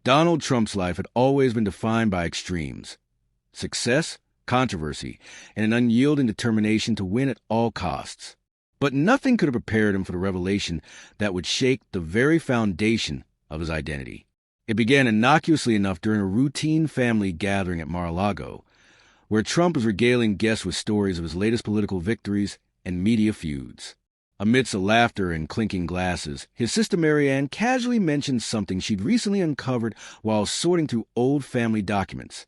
Donald Trump's life had always been defined by extremes: success, controversy, and an unyielding determination to win at all costs. But nothing could have prepared him for the revelation that would shake the very foundation of his identity. It began innocuously enough during a routine family gathering at Mar-a-Lago, where Trump was regaling guests with stories of his latest political victories and media feuds. Amidst the laughter and clinking glasses, his sister Marianne casually mentioned something she'd recently uncovered while sorting through old family documents.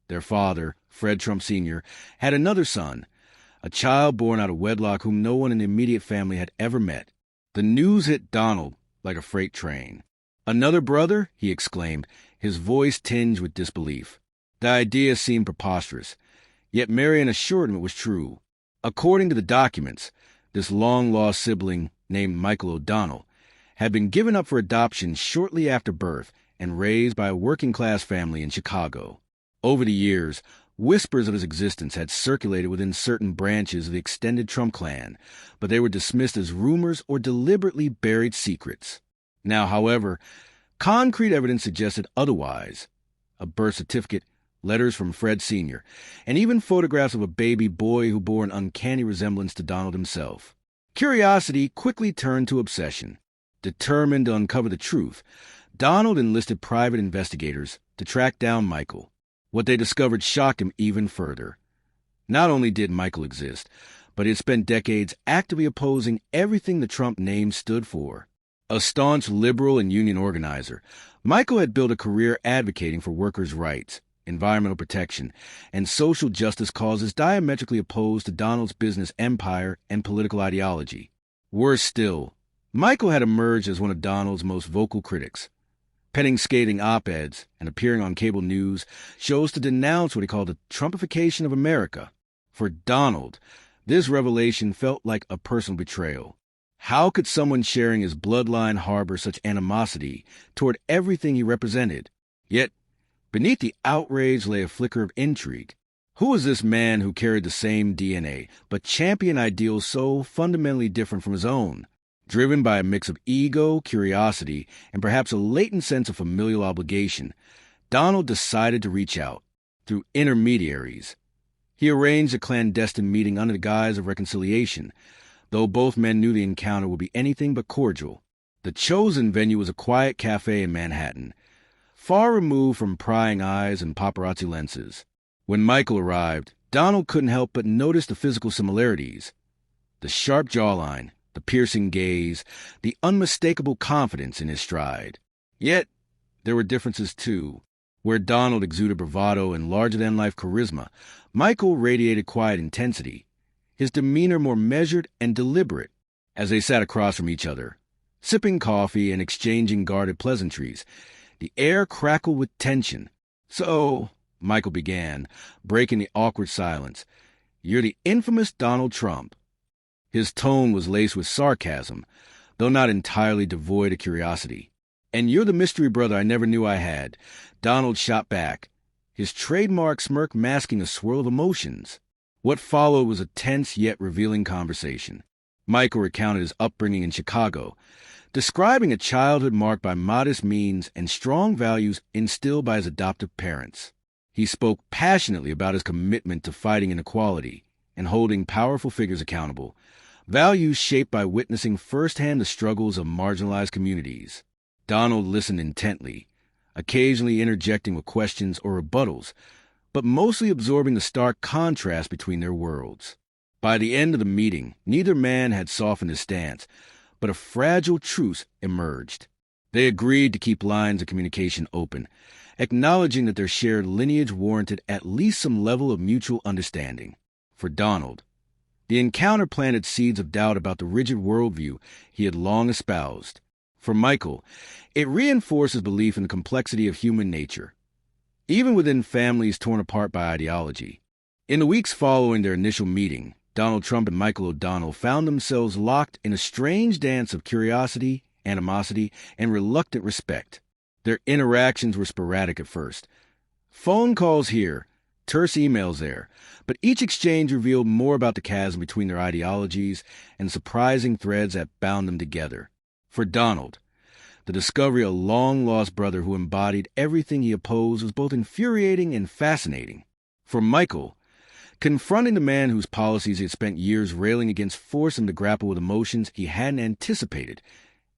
Their father, Fred Trump Sr., had another son, a child born out of wedlock whom no one in the immediate family had ever met. The news hit Donald like a freight train. "Another brother?" he exclaimed, his voice tinged with disbelief. The idea seemed preposterous, yet Marianne assured him it was true. According to the documents, this long-lost sibling, named Michael O'Donnell, had been given up for adoption shortly after birth and raised by a working-class family in Chicago. Over the years, whispers of his existence had circulated within certain branches of the extended Trump clan, but they were dismissed as rumors or deliberately buried secrets. Now, however, concrete evidence suggested otherwise. A birth certificate, letters from Fred Sr., and even photographs of a baby boy who bore an uncanny resemblance to Donald himself. Curiosity quickly turned to obsession. Determined to uncover the truth, Donald enlisted private investigators to track down Michael. What they discovered shocked him even further. Not only did Michael exist, but he had spent decades actively opposing everything the Trump name stood for. A staunch liberal and union organizer, Michael had built a career advocating for workers' rights, environmental protection, and social justice causes diametrically opposed to Donald's business empire and political ideology. Worse still, Michael had emerged as one of Donald's most vocal critics, penning scathing op-eds and appearing on cable news shows to denounce what he called the Trumpification of America. For Donald, this revelation felt like a personal betrayal. How could someone sharing his bloodline harbor such animosity toward everything he represented? Yet, beneath the outrage lay a flicker of intrigue. Who was this man who carried the same DNA, but championed ideals so fundamentally different from his own? Driven by a mix of ego, curiosity, and perhaps a latent sense of familial obligation, Donald decided to reach out, through intermediaries. He arranged a clandestine meeting under the guise of reconciliation, though both men knew the encounter would be anything but cordial. The chosen venue was a quiet cafe in Manhattan, far removed from prying eyes and paparazzi lenses. When Michael arrived, Donald couldn't help but notice the physical similarities. The sharp jawline, the piercing gaze, the unmistakable confidence in his stride. Yet, there were differences too. Where Donald exuded bravado and larger-than-life charisma, Michael radiated quiet intensity, his demeanor more measured and deliberate. As they sat across from each other, sipping coffee and exchanging guarded pleasantries, the air crackled with tension. "So," Michael began, breaking the awkward silence, "you're the infamous Donald Trump." His tone was laced with sarcasm, though not entirely devoid of curiosity. "And you're the mystery brother I never knew I had," Donald shot back, his trademark smirk masking a swirl of emotions. What followed was a tense yet revealing conversation. Michael recounted his upbringing in Chicago, describing a childhood marked by modest means and strong values instilled by his adoptive parents. He spoke passionately about his commitment to fighting inequality and holding powerful figures accountable, values shaped by witnessing firsthand the struggles of marginalized communities. Donald listened intently, occasionally interjecting with questions or rebuttals, but mostly absorbing the stark contrast between their worlds. By the end of the meeting, neither man had softened his stance, but a fragile truce emerged. They agreed to keep lines of communication open, acknowledging that their shared lineage warranted at least some level of mutual understanding. For Donald, the encounter planted seeds of doubt about the rigid worldview he had long espoused. For Michael, it reinforced his belief in the complexity of human nature, even within families torn apart by ideology. In the weeks following their initial meeting, Donald Trump and Michael O'Donnell found themselves locked in a strange dance of curiosity, animosity, and reluctant respect. Their interactions were sporadic at first. Phone calls here, terse emails there, but each exchange revealed more about the chasm between their ideologies and surprising threads that bound them together. For Donald, The discovery of a long-lost brother who embodied everything he opposed was both infuriating and fascinating. For Michael, confronting the man whose policies he had spent years railing against forced him to grapple with emotions he hadn't anticipated: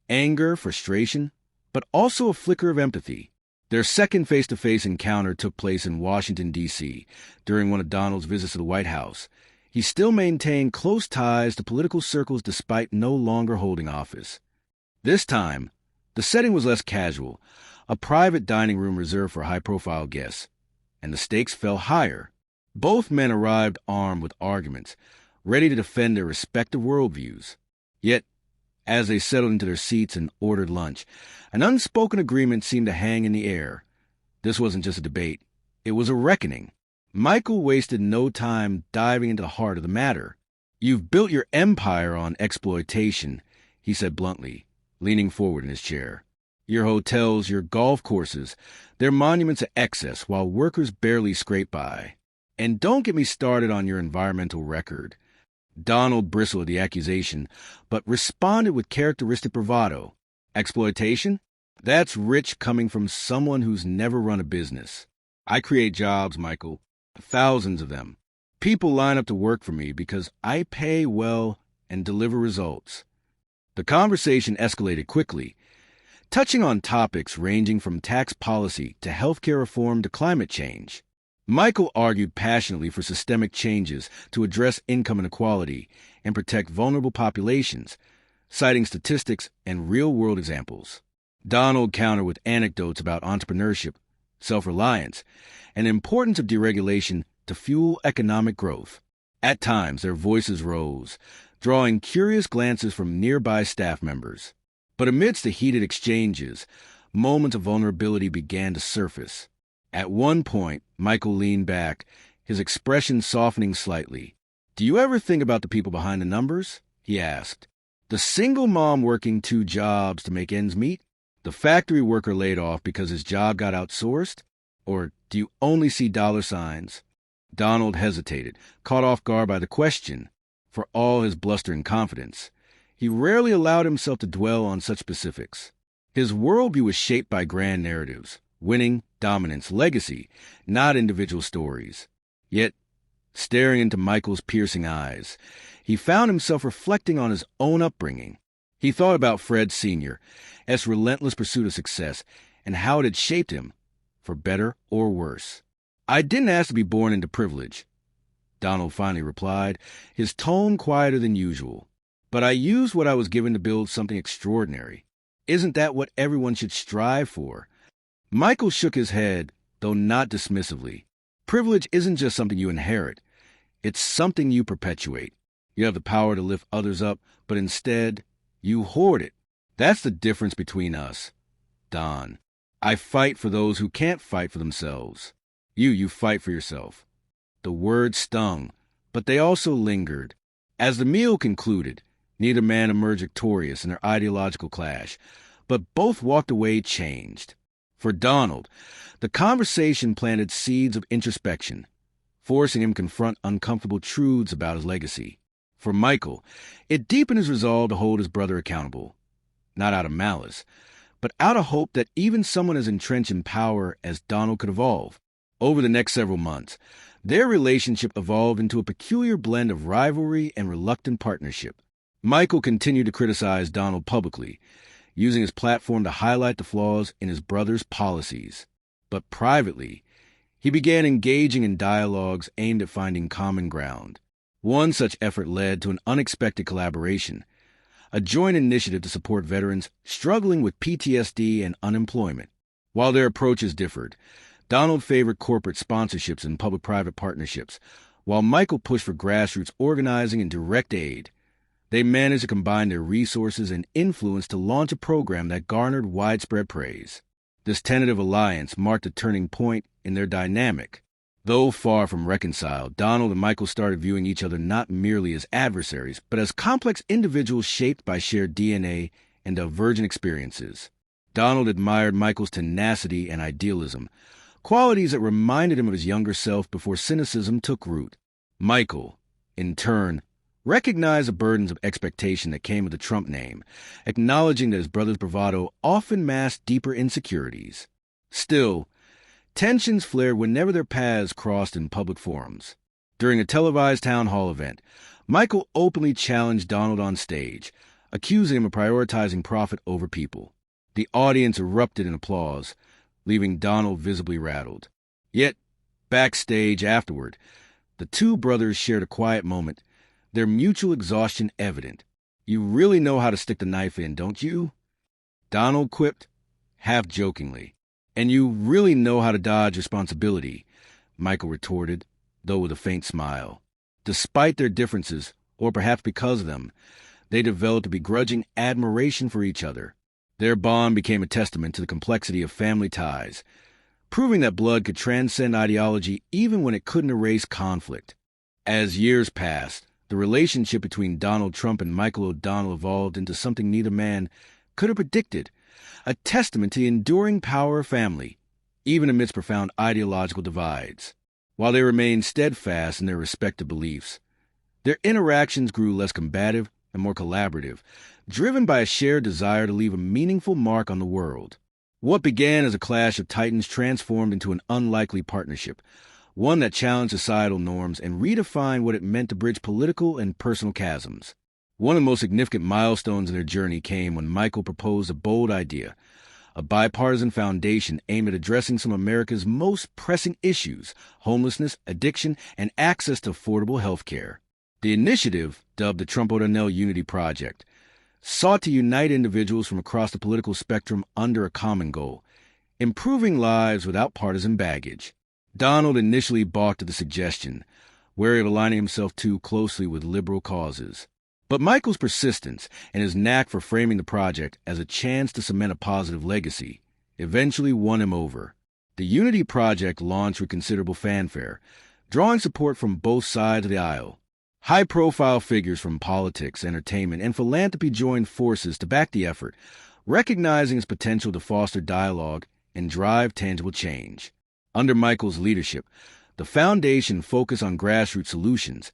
anger, frustration, but also a flicker of empathy. Their second face-to-face encounter took place in Washington, D.C., during one of Donald's visits to the White House. He still maintained close ties to political circles despite no longer holding office. This time, the setting was less casual, a private dining room reserved for high-profile guests, and the stakes fell higher. Both men arrived armed with arguments, ready to defend their respective worldviews. Yet, as they settled into their seats and ordered lunch, an unspoken agreement seemed to hang in the air. This wasn't just a debate. It was a reckoning. Michael wasted no time diving into the heart of the matter. "You've built your empire on exploitation," he said bluntly, leaning forward in his chair. "Your hotels, your golf courses, they're monuments of excess while workers barely scrape by. And don't get me started on your environmental record." Donald bristled at the accusation, but responded with characteristic bravado. "Exploitation? That's rich coming from someone who's never run a business. I create jobs, Michael. Thousands of them. People line up to work for me because I pay well and deliver results." The conversation escalated quickly, touching on topics ranging from tax policy to healthcare reform to climate change. Michael argued passionately for systemic changes to address income inequality and protect vulnerable populations, citing statistics and real-world examples. Donald countered with anecdotes about entrepreneurship, self-reliance, and the importance of deregulation to fuel economic growth. At times, their voices rose, drawing curious glances from nearby staff members. But amidst the heated exchanges, moments of vulnerability began to surface. At one point, Michael leaned back, his expression softening slightly. "Do you ever think about the people behind the numbers?" he asked. "The single mom working 2 jobs to make ends meet? The factory worker laid off because his job got outsourced? Or do you only see dollar signs?" Donald hesitated, caught off guard by the question. For all his blustering confidence, he rarely allowed himself to dwell on such specifics. His worldview was shaped by grand narratives: winning, dominance, legacy, not individual stories. Yet, staring into Michael's piercing eyes, he found himself reflecting on his own upbringing. He thought about Fred Sr., his relentless pursuit of success, and how it had shaped him, for better or worse. "I didn't ask to be born into privilege," Donald finally replied, his tone quieter than usual. "But I used what I was given to build something extraordinary. Isn't that what everyone should strive for?" Michael shook his head, though not dismissively. "Privilege isn't just something you inherit. It's something you perpetuate. You have the power to lift others up, but instead, you hoard it. That's the difference between us, Don. I fight for those who can't fight for themselves. You fight for yourself." The words stung, but they also lingered. As the meal concluded, neither man emerged victorious in their ideological clash, but both walked away changed. For Donald, the conversation planted seeds of introspection, forcing him to confront uncomfortable truths about his legacy. For Michael, it deepened his resolve to hold his brother accountable, not out of malice, but out of hope that even someone as entrenched in power as Donald could evolve. Over the next several months, their relationship evolved into a peculiar blend of rivalry and reluctant partnership. Michael continued to criticize Donald publicly, using his platform to highlight the flaws in his brother's policies. But privately, he began engaging in dialogues aimed at finding common ground. One such effort led to an unexpected collaboration, a joint initiative to support veterans struggling with PTSD and unemployment. While their approaches differed, Donald favored corporate sponsorships and public-private partnerships, while Michael pushed for grassroots organizing and direct aid. They managed to combine their resources and influence to launch a program that garnered widespread praise. This tentative alliance marked a turning point in their dynamic. Though far from reconciled, Donald and Michael started viewing each other not merely as adversaries, but as complex individuals shaped by shared DNA and divergent experiences. Donald admired Michael's tenacity and idealism, qualities that reminded him of his younger self before cynicism took root. Michael, in turn, recognized the burdens of expectation that came with the Trump name, acknowledging that his brother's bravado often masked deeper insecurities. Still, tensions flared whenever their paths crossed in public forums. During a televised town hall event, Michael openly challenged Donald on stage, accusing him of prioritizing profit over people. The audience erupted in applause, leaving Donald visibly rattled. Yet, backstage afterward, the two brothers shared a quiet moment, their mutual exhaustion evident. "You really know how to stick the knife in, don't you?" Donald quipped, half jokingly. "And you really know how to dodge responsibility," Michael retorted, though with a faint smile. Despite their differences, or perhaps because of them, they developed a begrudging admiration for each other. Their bond became a testament to the complexity of family ties, proving that blood could transcend ideology even when it couldn't erase conflict. As years passed, the relationship between Donald Trump and Michael O'Donnell evolved into something neither man could have predicted, a testament to the enduring power of family, even amidst profound ideological divides. While they remained steadfast in their respective beliefs, their interactions grew less combative and more collaborative, driven by a shared desire to leave a meaningful mark on the world. What began as a clash of titans transformed into an unlikely partnership, one that challenged societal norms and redefined what it meant to bridge political and personal chasms. One of the most significant milestones in their journey came when Michael proposed a bold idea, a bipartisan foundation aimed at addressing some of America's most pressing issues: homelessness, addiction, and access to affordable health care. The initiative, dubbed the Trump O'Donnell Unity Project, sought to unite individuals from across the political spectrum under a common goal: improving lives without partisan baggage. Donald initially balked at the suggestion, wary of aligning himself too closely with liberal causes. But Michael's persistence and his knack for framing the project as a chance to cement a positive legacy eventually won him over. The Unity Project launched with considerable fanfare, drawing support from both sides of the aisle. High-profile figures from politics, entertainment, and philanthropy joined forces to back the effort, recognizing its potential to foster dialogue and drive tangible change. Under Michael's leadership, the foundation focused on grassroots solutions,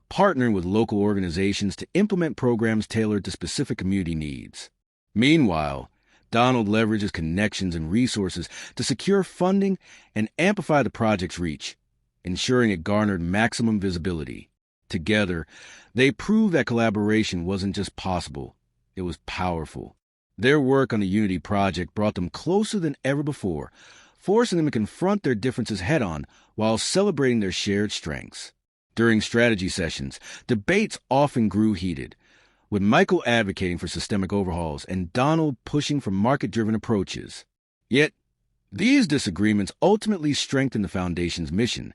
partnering with local organizations to implement programs tailored to specific community needs. Meanwhile, Donald leveraged his connections and resources to secure funding and amplify the project's reach, ensuring it garnered maximum visibility. Together, they proved that collaboration wasn't just possible, it was powerful. Their work on the Unity Project brought them closer than ever before, forcing them to confront their differences head-on while celebrating their shared strengths. During strategy sessions, debates often grew heated, with Michael advocating for systemic overhauls and Donald pushing for market-driven approaches. Yet, these disagreements ultimately strengthened the Foundation's mission,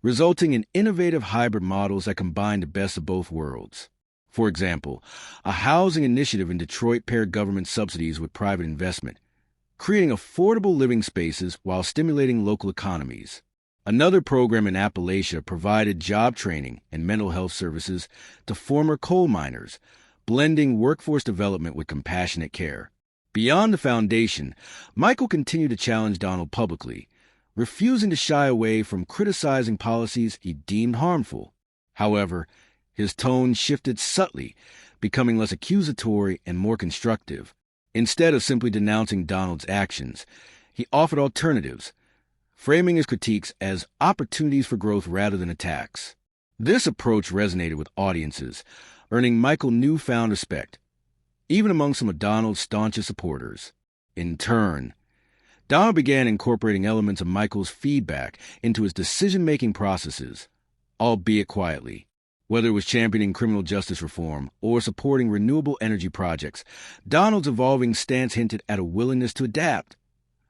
resulting in innovative hybrid models that combine the best of both worlds. For example, a housing initiative in Detroit paired government subsidies with private investment, creating affordable living spaces while stimulating local economies. Another program in Appalachia provided job training and mental health services to former coal miners, blending workforce development with compassionate care. Beyond the foundation, Michael continued to challenge Donald publicly, refusing to shy away from criticizing policies he deemed harmful. However, his tone shifted subtly, becoming less accusatory and more constructive. Instead of simply denouncing Donald's actions, he offered alternatives, framing his critiques as opportunities for growth rather than attacks. This approach resonated with audiences, earning Michael newfound respect, even among some of Donald's staunchest supporters. In turn, Donald began incorporating elements of Michael's feedback into his decision-making processes, albeit quietly. Whether it was championing criminal justice reform or supporting renewable energy projects, Donald's evolving stance hinted at a willingness to adapt,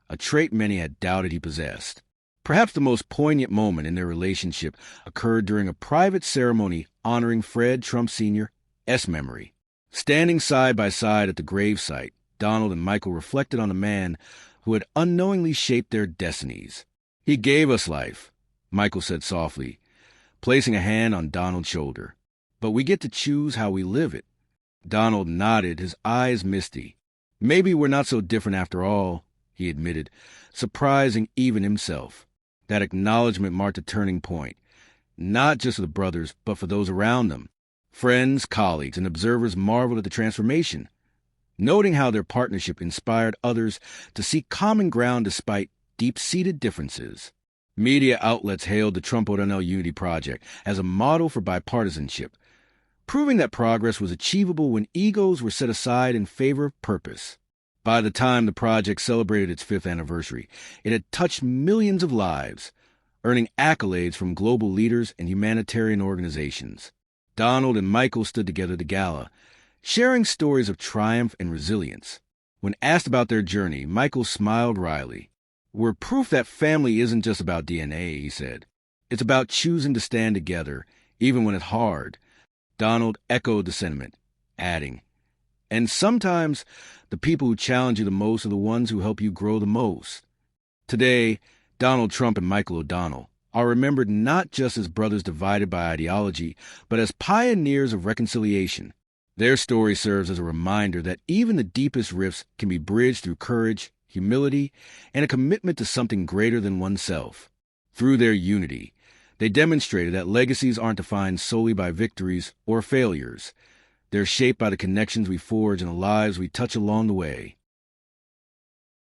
a trait many had doubted he possessed. Perhaps the most poignant moment in their relationship occurred during a private ceremony honoring Fred Trump Sr.'s memory. Standing side by side at the gravesite, Donald and Michael reflected on the man who had unknowingly shaped their destinies. "He gave us life," Michael said softly, placing a hand on Donald's shoulder. "But we get to choose how we live it." Donald nodded, his eyes misty. "Maybe we're not so different after all," he admitted, surprising even himself. That acknowledgement marked a turning point, not just for the brothers, but for those around them. Friends, colleagues, and observers marveled at the transformation, noting how their partnership inspired others to seek common ground despite deep-seated differences. Media outlets hailed the Trump-O'Donnell Unity Project as a model for bipartisanship, proving that progress was achievable when egos were set aside in favor of purpose. By the time the project celebrated its 5th anniversary, it had touched millions of lives, earning accolades from global leaders and humanitarian organizations. Donald and Michael stood together at the gala, sharing stories of triumph and resilience. When asked about their journey, Michael smiled wryly. "We're proof that family isn't just about DNA," he said. "It's about choosing to stand together, even when it's hard." Donald echoed the sentiment, adding, "And sometimes the people who challenge you the most are the ones who help you grow the most." Today, Donald Trump and Michael O'Donnell are remembered not just as brothers divided by ideology, but as pioneers of reconciliation. Their story serves as a reminder that even the deepest rifts can be bridged through courage, humility, and a commitment to something greater than oneself. Through their unity, they demonstrated that legacies aren't defined solely by victories or failures. They're shaped by the connections we forge and the lives we touch along the way.